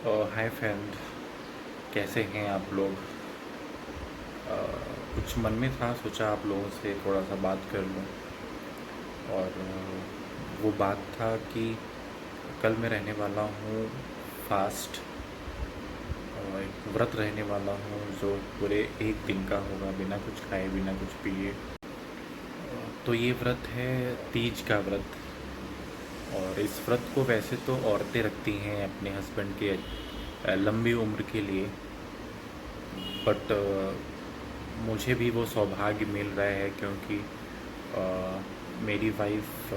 Hi friend, कैसे हैं आप लोग। अ, कुछ मन में था, सोचा आप लोगों से थोड़ा सा बात कर लूं। और वो बात था कि कल मैं रहने वाला हूँ फास्ट, और एक व्रत रहने वाला हूँ जो पूरे एक दिन का होगा, बिना कुछ खाए बिना कुछ पिए। तो ये व्रत है तीज का व्रत। और इस व्रत को वैसे तो औरतें रखती हैं अपने हस्बैंड के लंबी उम्र के लिए, बट मुझे भी वो सौभाग्य मिल रहा है क्योंकि मेरी वाइफ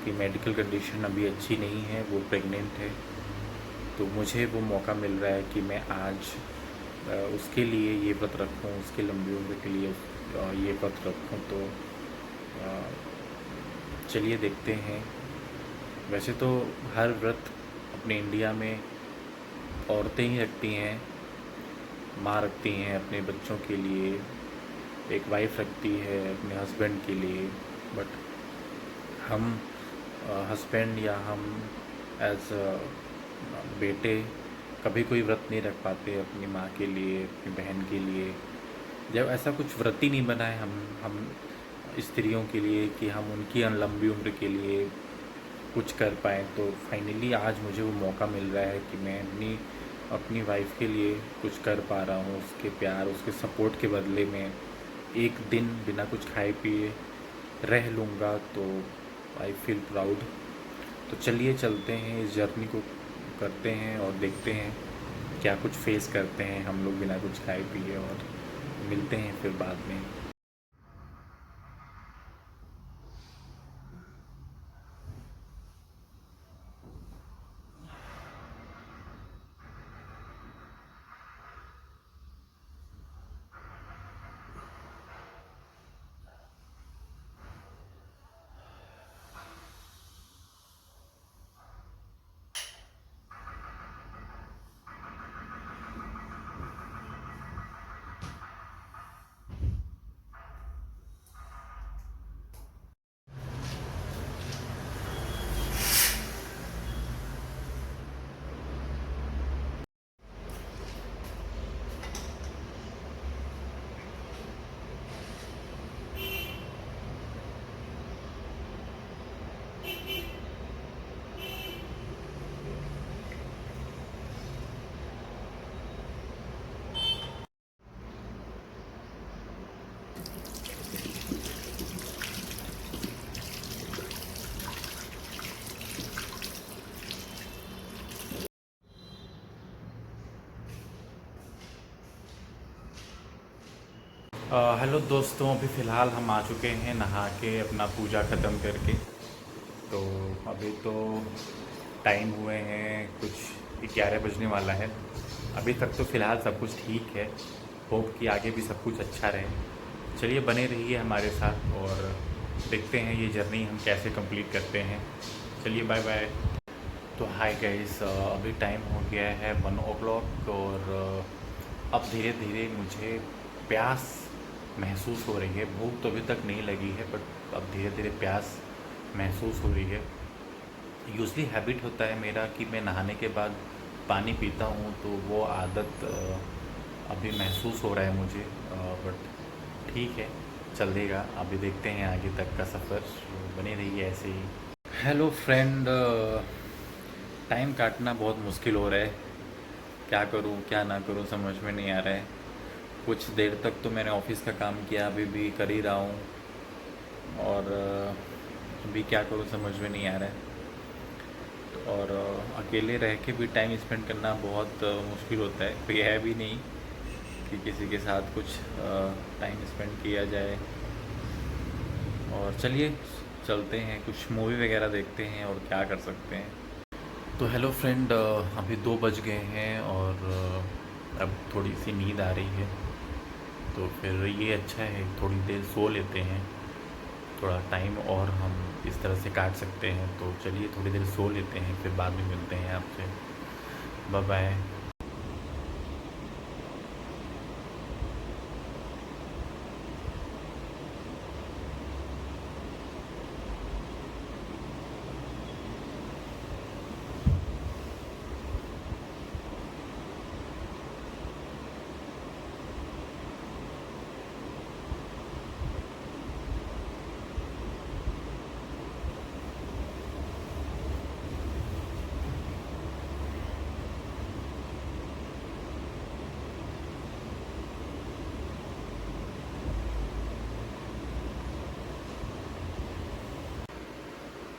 की मेडिकल कंडीशन अभी अच्छी नहीं है, वो प्रेग्नेंट है। तो मुझे वो मौका मिल रहा है कि मैं आज उसके लिए ये व्रत रखूं, उसके लंबी उम्र के लिए ये व्रत रखूं। तो अ, चलिए देखते हैं। वैसे तो हर व्रत अपने इंडिया में औरतें ही रखती हैं, माँ रखती हैं अपने बच्चों के लिए, एक वाइफ रखती है अपने हस्बैंड के लिए। बट हम हस्बैंड या हम एज बेटे कभी कोई व्रत नहीं रख पाते अपनी माँ के लिए, अपनी बहन के लिए। जब ऐसा कुछ व्रत ही नहीं बना है हम स्त्रियों के लिए कि हम उनकी लंबी उम्र के लिए कुछ कर पाएँ। तो फाइनली आज मुझे वो मौका मिल रहा है कि मैं अपनी अपनी वाइफ के लिए कुछ कर पा रहा हूँ, उसके प्यार उसके सपोर्ट के बदले में एक दिन बिना कुछ खाए पिए रह लूँगा। तो आई फील प्राउड। तो चलिए चलते हैं, इस जर्नी को करते हैं और देखते हैं क्या कुछ फेस करते हैं हम लोग बिना कुछ खाए पिए। और मिलते हैं फिर बाद में। हेलो दोस्तों, अभी फ़िलहाल हम आ चुके हैं नहा के अपना पूजा ख़त्म करके। तो अभी तो टाइम हुए हैं कुछ 11 बजने वाला है। अभी तक तो फ़िलहाल सब कुछ ठीक है। होप कि आगे भी सब कुछ अच्छा रहे। चलिए बने रहिए हमारे साथ और देखते हैं ये जर्नी हम कैसे कंप्लीट करते हैं। चलिए बाय बाय। तो हाय गाइस, अभी टाइम हो गया है 1 o'clock। और अब धीरे धीरे मुझे प्यास महसूस हो रही है। भूख तो अभी तक नहीं लगी है, बट अब धीरे धीरे प्यास महसूस हो रही है। यूजली हैबिट होता है मेरा कि मैं नहाने के बाद पानी पीता हूँ, तो वो आदत अभी महसूस हो रहा है मुझे। बट ठीक है, चलेगा। अभी देखते हैं आगे तक का सफ़र। बने रहिए ऐसे ही। हेलो फ्रेंड, टाइम काटना बहुत मुश्किल हो रहा है। क्या करूँ क्या ना करूँ समझ में नहीं आ रहा है। कुछ देर तक तो मैंने ऑफिस का काम किया, अभी भी कर ही रहा हूँ। और अभी क्या करूँ समझ में नहीं आ रहा है। और अकेले रह के भी टाइम स्पेंड करना बहुत मुश्किल होता है। कोई है भी नहीं कि किसी के साथ कुछ टाइम स्पेंड किया जाए। और चलिए चलते हैं, कुछ मूवी वगैरह देखते हैं और क्या कर सकते हैं। तो हेलो फ्रेंड, अभी 2 बज गए हैं और अब थोड़ी सी नींद आ रही है। तो फिर ये अच्छा है थोड़ी देर सो लेते हैं, थोड़ा टाइम और हम इस तरह से काट सकते हैं। तो चलिए थोड़ी देर सो लेते हैं, फिर बाद में मिलते हैं आपसे। Bye bye.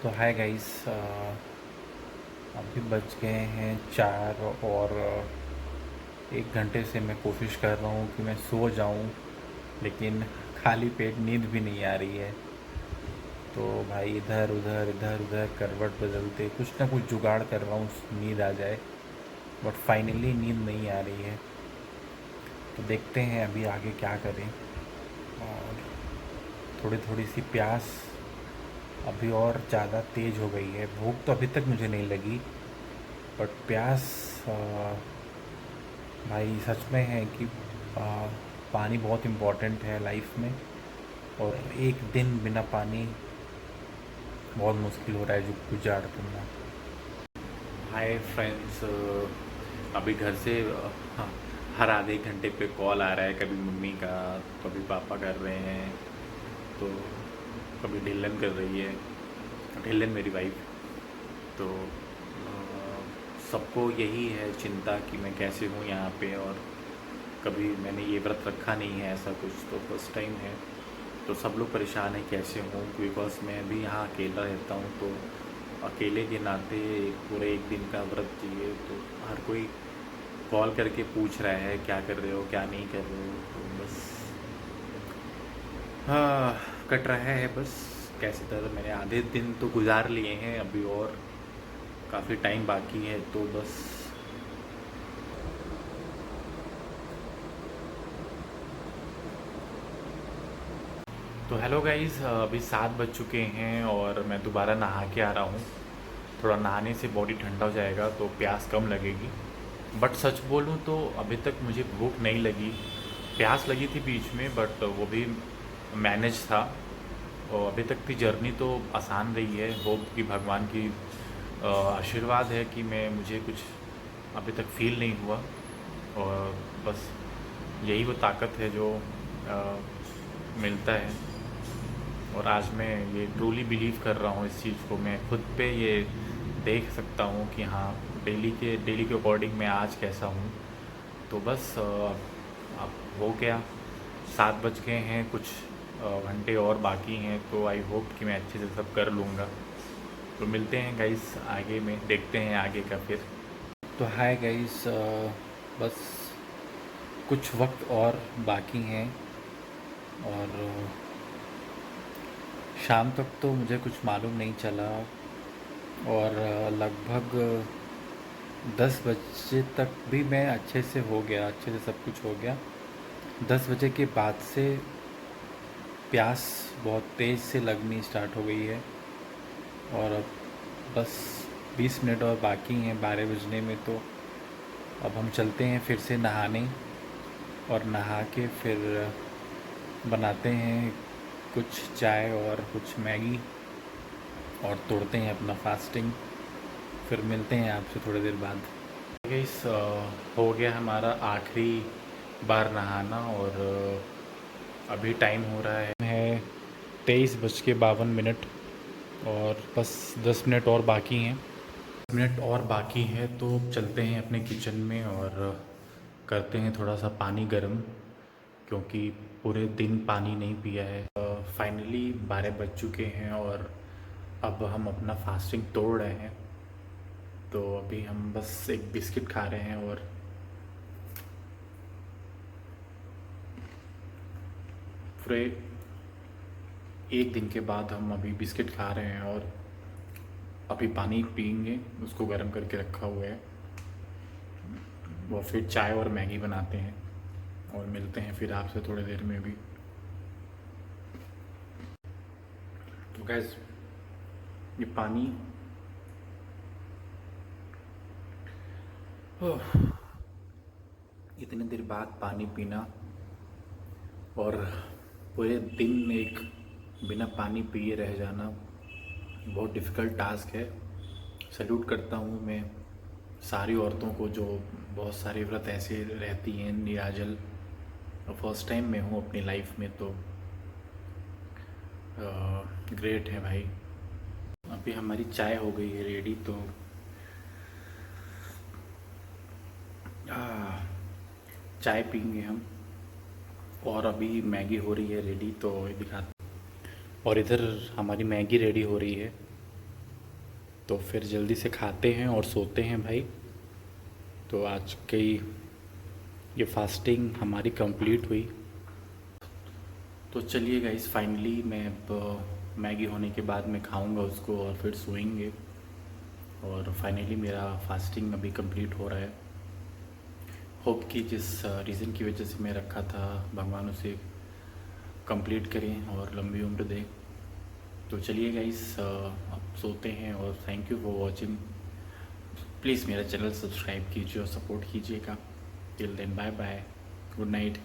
तो हाय गाइस, अभी बज गए हैं 4 और 1 घंटे से मैं कोशिश कर रहा हूँ कि मैं सो जाऊँ, लेकिन खाली पेट नींद भी नहीं आ रही है। तो भाई इधर उधर करवट बदलते कुछ ना कुछ जुगाड़ कर रहा हूँ नींद आ जाए, बट फाइनली नींद नहीं आ रही है। तो देखते हैं अभी आगे क्या करें। और थोड़ी थोड़ी सी प्यास अभी और ज़्यादा तेज़ हो गई है। भूख तो अभी तक मुझे नहीं लगी, बट प्यास अ, भाई सच में है कि पानी बहुत इम्पोर्टेंट है लाइफ में। और एक दिन बिना पानी बहुत मुश्किल हो रहा है जो गुजार करना। हाय फ्रेंड्स, अभी घर से हाँ, हर आधे घंटे पे कॉल आ रहा है, कभी मम्मी का, कभी पापा कर रहे हैं, तो कभी ढिल्लन कर रही है, ढिल्लन मेरी वाइफ। तो सबको यही है चिंता कि मैं कैसे हूँ यहाँ पे, और कभी मैंने ये व्रत रखा नहीं है, ऐसा कुछ तो फर्स्ट टाइम है। तो सब लोग परेशान हैं कैसे हूँ, बिकॉज मैं भी यहाँ अकेला रहता हूँ। तो अकेले के नाते पूरे एक दिन का व्रत चाहिए, तो हर कोई कॉल करके पूछ रहा है क्या कर रहे हो, क्या नहीं कर रहे हो। तो बस हाँ, कट रहा है बस। कैसे तरह मैंने आधे दिन तो गुजार लिए हैं, अभी और काफ़ी टाइम बाकी है, तो बस। तो हेलो गाइस, अभी 7 बज चुके हैं और मैं दोबारा नहा के आ रहा हूँ। थोड़ा नहाने से बॉडी ठंडा हो जाएगा तो प्यास कम लगेगी। बट सच बोलूँ तो अभी तक मुझे भूख नहीं लगी। प्यास लगी थी बीच में, बट वो भी मैनेज था। और अभी तक की जर्नी तो आसान रही है। होप कि भगवान की आशीर्वाद है कि मुझे कुछ अभी तक फील नहीं हुआ। और बस यही वो ताकत है जो मिलता है। और आज मैं ये ट्रूली बिलीव कर रहा हूँ इस चीज़ को। मैं खुद पे ये देख सकता हूँ कि हाँ, डेली के अकॉर्डिंग मैं आज कैसा हूँ। तो बस अब हो गया, 7 बज गए हैं, कुछ घंटे और बाकी हैं, तो आई होप कि मैं अच्छे से सब कर लूँगा। तो मिलते हैं गाइस आगे में, देखते हैं आगे का फिर। तो हाय गाइस, बस कुछ वक्त और बाकी हैं, और शाम तक तो मुझे कुछ मालूम नहीं चला। और लगभग 10 बजे तक भी मैं अच्छे से हो गया, अच्छे से सब कुछ हो गया। 10 बजे के बाद से प्यास बहुत तेज़ से लगनी स्टार्ट हो गई है। और अब बस 20 मिनट और बाकी हैं 12 बजने में। तो अब हम चलते हैं फिर से नहाने, और नहा के फिर बनाते हैं कुछ चाय और कुछ मैगी, और तोड़ते हैं अपना फास्टिंग। फिर मिलते हैं आपसे थोड़ी देर बाद। गाइस, हो गया हमारा आखिरी बार नहाना, और अभी टाइम हो रहा है 23:52। और बस 10 मिनट और बाकी हैं, 10 मिनट और बाकी है। तो चलते हैं अपने किचन में और करते हैं थोड़ा सा पानी गर्म, क्योंकि पूरे दिन पानी नहीं पिया है। फाइनली 12 बज चुके हैं और अब हम अपना फास्टिंग तोड़ रहे हैं। तो अभी हम बस एक बिस्किट खा रहे हैं, और पूरे एक दिन के बाद हम अभी बिस्किट खा रहे हैं, और अभी पानी पियेंगे, उसको गर्म करके रखा हुआ है। वो फिर चाय और मैगी बनाते हैं, और मिलते हैं फिर आपसे थोड़ी देर में भी। तो गैस, ये पानी इतने देर बाद पानी पीना, और पूरे दिन एक बिना पानी पिए रह जाना बहुत डिफ़िकल्ट टास्क है। सैल्यूट करता हूँ मैं सारी औरतों को जो बहुत सारे व्रत ऐसे रहती हैं निराजल। फर्स्ट टाइम मैं हूँ अपनी लाइफ में, तो ग्रेट है भाई। अभी हमारी चाय हो गई है रेडी, तो चाय पियेंगे हम। और अभी मैगी हो रही है रेडी, तो ये दिखाते। और इधर हमारी मैगी रेडी हो रही है, तो फिर जल्दी से खाते हैं और सोते हैं भाई। तो आज की ये फास्टिंग हमारी कंप्लीट हुई। तो चलिए गाइस, फाइनली मैं अब मैगी होने के बाद मैं खाऊंगा उसको और फिर सोएंगे। और फाइनली मेरा फास्टिंग अभी कंप्लीट हो रहा है। होप कि जिस रीज़न की वजह से मैं रखा था भगवान उसे कंप्लीट करें और लंबी उम्र दे। तो चलिए गाइस, अब सोते हैं और thank you for watching. Please मेरा चैनल सब्सक्राइब कीजिए और सपोर्ट कीजिएगा। Till then bye bye, good night.